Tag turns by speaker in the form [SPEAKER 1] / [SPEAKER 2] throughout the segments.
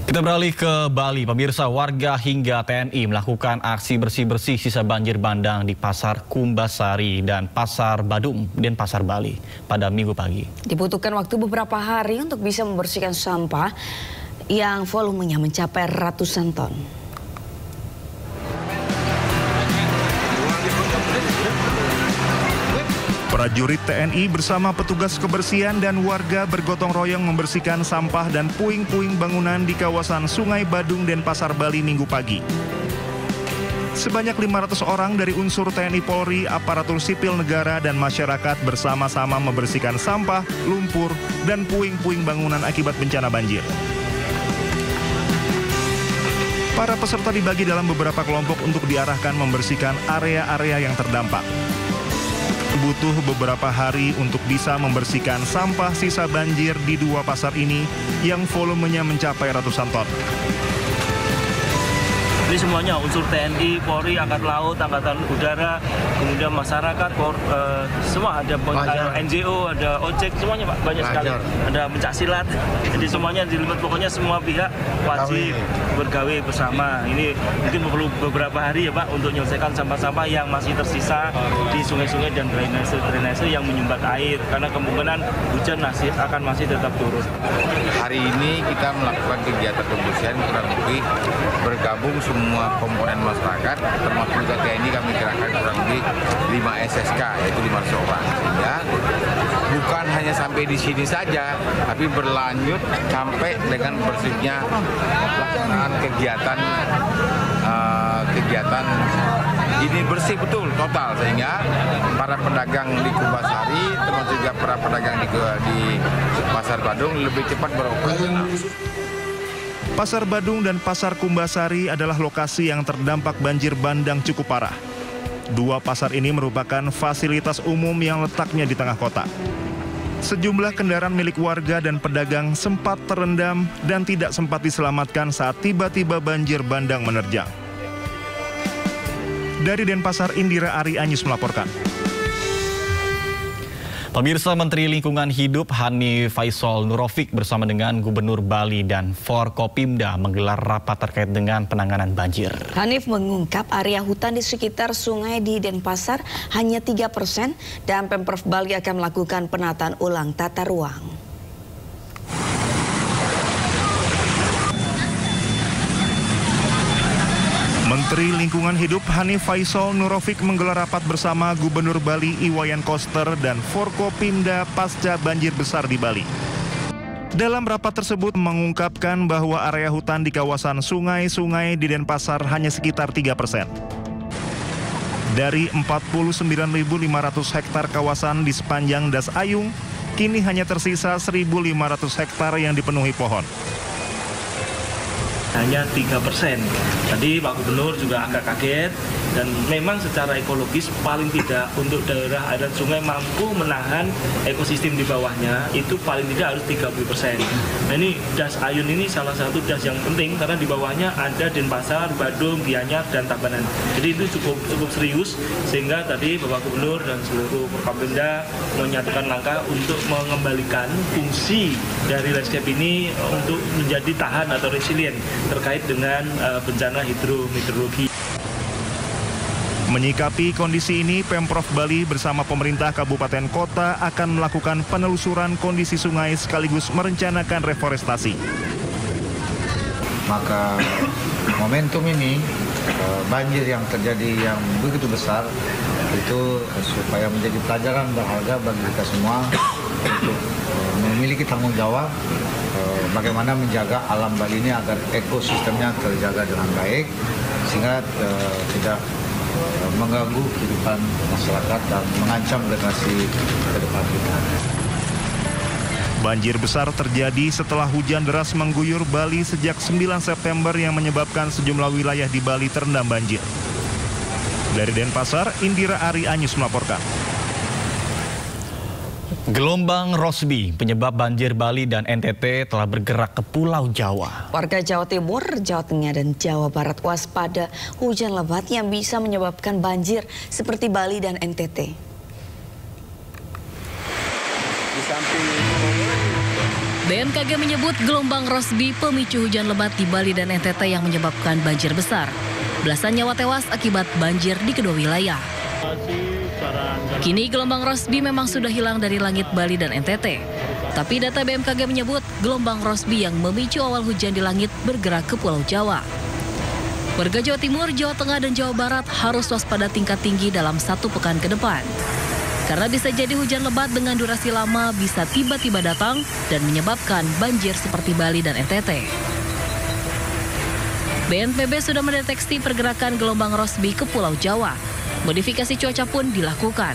[SPEAKER 1] Kita beralih ke Bali. Pemirsa, warga hingga TNI melakukan aksi bersih-bersih sisa banjir bandang di Pasar Kumbasari dan Pasar Badung, Denpasar, Bali pada Minggu pagi.
[SPEAKER 2] Dibutuhkan waktu beberapa hari untuk bisa membersihkan sampah yang volumenya mencapai ratusan ton.
[SPEAKER 3] Prajurit TNI bersama petugas kebersihan dan warga bergotong royong membersihkan sampah dan puing-puing bangunan di kawasan Sungai Badung, Denpasar, Bali Minggu pagi. Sebanyak 500 orang dari unsur TNI Polri, aparatur sipil negara dan masyarakat bersama-sama membersihkan sampah, lumpur, dan puing-puing bangunan akibat bencana banjir. Para peserta dibagi dalam beberapa kelompok untuk diarahkan membersihkan area-area yang terdampak. Butuh beberapa hari untuk bisa membersihkan sampah sisa banjir di dua pasar ini yang volumenya mencapai ratusan ton.
[SPEAKER 4] Ini semuanya unsur TNI, Polri, Angkatan Laut, Angkatan Udara, kemudian masyarakat, semua ada NGO, ada ojek, semuanya Pak, banyak sekali. Ada pencak silat, jadi semuanya dilibat, pokoknya semua pihak wajib bergawe bersama. Ini mungkin perlu beberapa hari ya Pak untuk menyelesaikan sampah-sampah yang masih tersisa di sungai-sungai dan drainase yang menyumbat air, karena kemungkinan hujan masih tetap turun.
[SPEAKER 5] Hari ini kita melakukan kegiatan pembersihan kurang lebih bergabung semua komponen masyarakat, termasuk juga TNI, kami kerahkan kurang lebih 5 SSK, yaitu 500 orang. Sehingga bukan hanya sampai di sini saja, tapi berlanjut sampai dengan bersihnya pelaksanaan kegiatan ini bersih betul total, sehingga para pedagang di Kumbasari termasuk juga para pedagang di Pasar Badung lebih cepat beroperasional.
[SPEAKER 3] Pasar Badung dan Pasar Kumbasari adalah lokasi yang terdampak banjir bandang cukup parah. Dua pasar ini merupakan fasilitas umum yang letaknya di tengah kota. Sejumlah kendaraan milik warga dan pedagang sempat terendam dan tidak sempat diselamatkan saat tiba-tiba banjir bandang menerjang. Dari Denpasar, Indira Ari Anyus melaporkan.
[SPEAKER 1] Pemirsa, Menteri Lingkungan Hidup Hanif Faisal Nurofik bersama dengan Gubernur Bali dan Forkopimda menggelar rapat terkait dengan penanganan banjir.
[SPEAKER 2] Hanif mengungkap area hutan di sekitar sungai di Denpasar hanya 3% dan Pemprov Bali akan melakukan penataan ulang tata ruang.
[SPEAKER 3] Menteri Lingkungan Hidup Hanif Faisal Nurofik menggelar rapat bersama Gubernur Bali Iwayan Koster dan Forkopimda pasca banjir besar di Bali. Dalam rapat tersebut mengungkapkan bahwa area hutan di kawasan sungai-sungai di Denpasar hanya sekitar 3%. Dari 49.500 hektar kawasan di sepanjang Das Ayung, kini hanya tersisa 1.500 hektar yang dipenuhi pohon.
[SPEAKER 4] Hanya 3%. Tadi Pak Gubernur juga agak kaget, dan memang secara ekologis paling tidak untuk daerah aliran sungai mampu menahan ekosistem di bawahnya itu paling tidak harus 30%. Nah ini Das Ayun ini salah satu das yang penting karena di bawahnya ada Denpasar, Badung, Gianyar, dan Tabanan. Jadi itu cukup serius, sehingga tadi Bapak Gubernur dan seluruh Forkopimda menyatukan langkah untuk mengembalikan fungsi dari landscape ini untuk menjadi tahan atau resilient terkait dengan bencana hidrometeorologi.
[SPEAKER 3] Menyikapi kondisi ini, Pemprov Bali bersama pemerintah kabupaten kota akan melakukan penelusuran kondisi sungai sekaligus merencanakan reforestasi.
[SPEAKER 6] Maka momentum ini, banjir yang terjadi yang begitu besar, itu supaya menjadi pelajaran berharga bagi kita semua untuk memiliki tanggung jawab bagaimana menjaga alam Bali ini agar ekosistemnya terjaga dengan baik sehingga tidak mengganggu kehidupan masyarakat dan mengancam generasi ke depan kita.
[SPEAKER 3] Banjir besar terjadi setelah hujan deras mengguyur Bali sejak 9 September yang menyebabkan sejumlah wilayah di Bali terendam banjir. Dari Denpasar, Indira Ari Anyus melaporkan.
[SPEAKER 1] Gelombang Rossby penyebab banjir Bali dan NTT telah bergerak ke Pulau Jawa.
[SPEAKER 2] Warga Jawa Timur, Jawa Tengah, dan Jawa Barat waspada hujan lebat yang bisa menyebabkan banjir seperti Bali dan NTT.
[SPEAKER 5] Di samping
[SPEAKER 7] BMKG menyebut gelombang Rossby pemicu hujan lebat di Bali dan NTT yang menyebabkan banjir besar. Belasan nyawa tewas akibat banjir di kedua wilayah. Kini gelombang Rossby memang sudah hilang dari langit Bali dan NTT. Tapi data BMKG menyebut gelombang Rossby yang memicu awal hujan di langit bergerak ke Pulau Jawa. Warga Jawa Timur, Jawa Tengah, dan Jawa Barat harus waspada tingkat tinggi dalam 1 pekan ke depan. Karena bisa jadi hujan lebat dengan durasi lama bisa tiba-tiba datang dan menyebabkan banjir seperti Bali dan NTT. BNPB sudah mendeteksi pergerakan gelombang Rossby ke Pulau Jawa. Modifikasi cuaca pun dilakukan.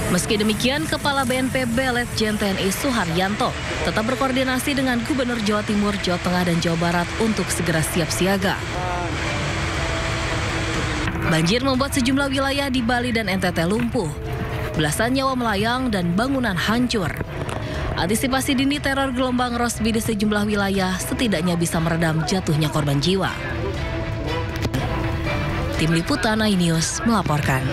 [SPEAKER 7] Meski demikian, Kepala BNPB Letjen TNI Suharyanto tetap berkoordinasi dengan Gubernur Jawa Timur, Jawa Tengah, dan Jawa Barat untuk segera siap siaga. Banjir membuat sejumlah wilayah di Bali dan NTT lumpuh. Belasan nyawa melayang dan bangunan hancur. Antisipasi dini teror gelombang Rossby di sejumlah wilayah setidaknya bisa meredam jatuhnya korban jiwa. Tim Liputan iNews melaporkan.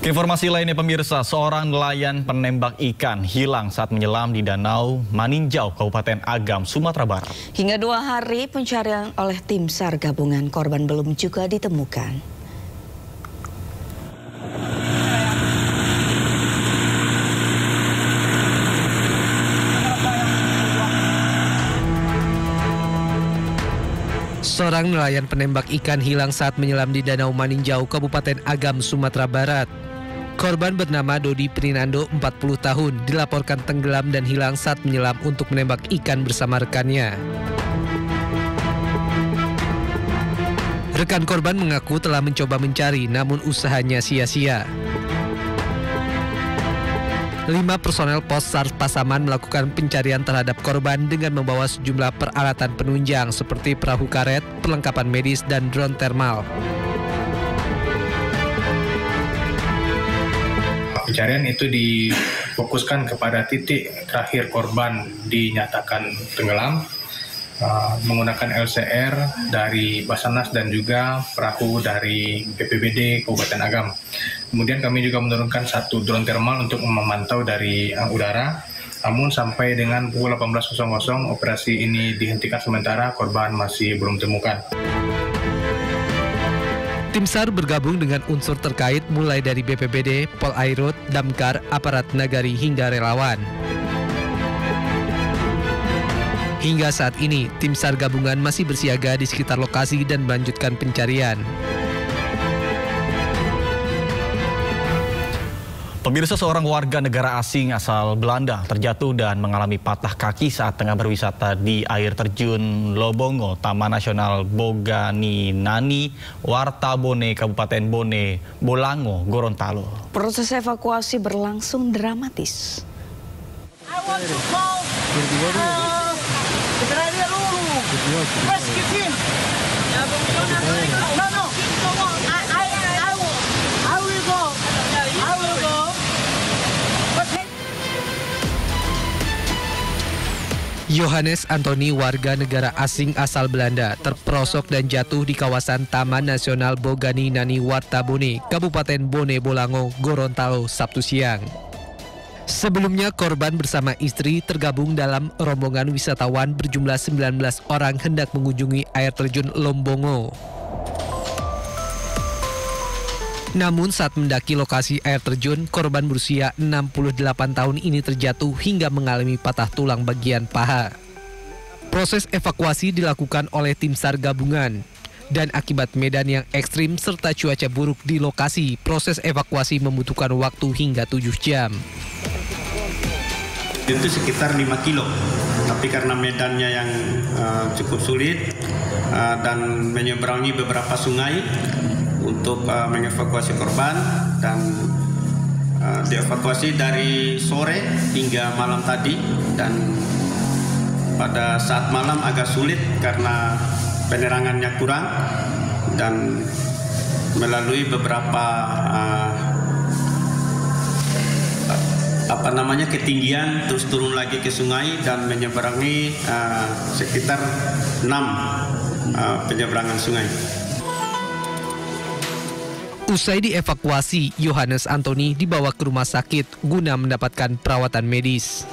[SPEAKER 1] Informasi lainnya pemirsa, seorang nelayan penembak ikan hilang saat menyelam di Danau Maninjau, Kabupaten Agam, Sumatera Barat.
[SPEAKER 2] Hingga 2 hari pencarian oleh tim SAR gabungan, korban belum juga ditemukan.
[SPEAKER 8] Seorang nelayan penembak ikan hilang saat menyelam di Danau Maninjau, Kabupaten Agam, Sumatera Barat. Korban bernama Dodi Prinando, 40 tahun, dilaporkan tenggelam dan hilang saat menyelam untuk menembak ikan bersama rekannya. Rekan korban mengaku telah mencoba mencari, namun usahanya sia-sia. 5 personel pos SAR Pasaman melakukan pencarian terhadap korban dengan membawa sejumlah peralatan penunjang seperti perahu karet, perlengkapan medis, dan drone thermal.
[SPEAKER 9] Pencarian itu difokuskan kepada titik terakhir korban dinyatakan tenggelam menggunakan LCR dari Basarnas dan juga perahu dari BPBD Kabupaten Agam. Kemudian kami juga menurunkan 1 drone thermal untuk memantau dari udara. Namun sampai dengan pukul 18.00 operasi ini dihentikan sementara, korban masih belum ditemukan.
[SPEAKER 8] Tim SAR bergabung dengan unsur terkait mulai dari BPBD, Polairut, Damkar, aparat nagari hingga relawan. Hingga saat ini, tim SAR gabungan masih bersiaga di sekitar lokasi dan melanjutkan pencarian.
[SPEAKER 1] Pemirsa, seorang warga negara asing asal Belanda terjatuh dan mengalami patah kaki saat tengah berwisata di air terjun Lobongo, Taman Nasional Boganinani, Wartabone, Kabupaten Bone, Bolango, Gorontalo.
[SPEAKER 2] Proses evakuasi berlangsung dramatis.
[SPEAKER 8] Johannes Antoni, warga negara asing asal Belanda, terperosok dan jatuh di kawasan Taman Nasional Boganinani Wartabone, Kabupaten Bone Bolango, Gorontalo, Sabtu siang. Sebelumnya korban bersama istri tergabung dalam rombongan wisatawan berjumlah 19 orang hendak mengunjungi air terjun Lombongo. Namun saat mendaki lokasi air terjun, korban berusia 68 tahun ini terjatuh hingga mengalami patah tulang bagian paha. Proses evakuasi dilakukan oleh tim SAR gabungan. Dan akibat medan yang ekstrim serta cuaca buruk di lokasi, proses evakuasi membutuhkan waktu hingga 7 jam.
[SPEAKER 10] Itu sekitar 5 kilo, tapi karena medannya yang cukup sulit dan menyeberangi beberapa sungai untuk mengevakuasi korban, dan dievakuasi dari sore hingga malam tadi, dan pada saat malam agak sulit karena penerangannya kurang dan melalui beberapa ketinggian, terus turun lagi ke sungai dan menyeberangi sekitar 6 penyeberangan sungai.
[SPEAKER 8] Usai dievakuasi, Johannes Antoni dibawa ke rumah sakit guna mendapatkan perawatan medis.